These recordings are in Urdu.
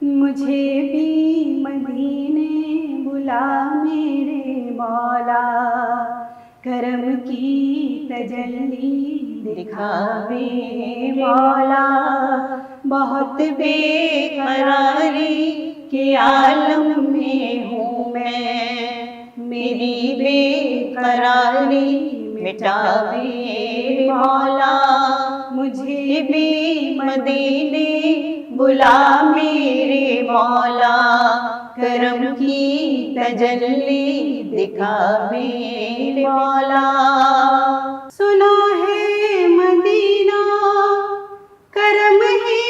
مجھے بھی مدینے بلا میرے مولا، کرم کی تجلی دکھا میرے مولا۔ بہت بے قراری کے عالم میں ہوں میں، میری بے قراری مٹا میرے مولا۔ مجھے بھی مدینے بلا میرے مولا، کرم کی تجلی دکھا میرے مولا۔ سنا ہے مدینہ کرم ہی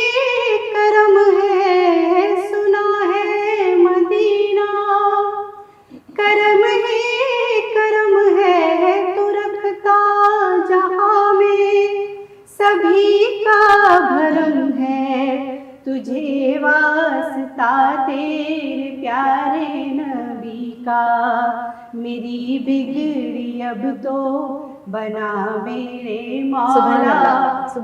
کرم ہے، سنا ہے مدینہ کرم ہی کرم ہے، تو رکھتا جہاں میں سبھی کا بھرم ہے۔ تجھے واسطہ تیرے پیارے نبی کا، میری بگڑی اب تو بنا میرے مولا۔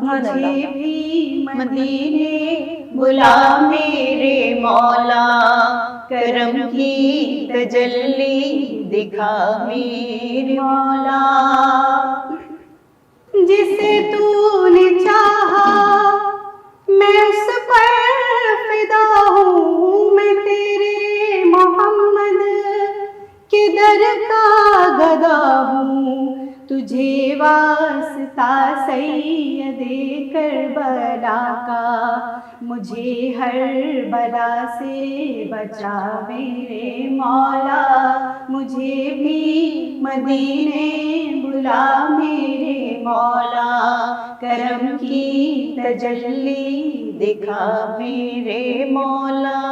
مجھے بھی مدینے بلا میرے مولا، کرم کی تجلی دکھا میرے مولا۔ جسے تو نے چاہا میں اس پر فدا ہوں، میں تیرے محمد کے در کا گدا ہوں۔ تجھے واسطہ سید کربلا کا، مجھے ہر بلا سے بچا میرے مولا۔ مجھے بھی مدینے بلا میرے مولا، کرم کی تجلی دکھا میرے مولا۔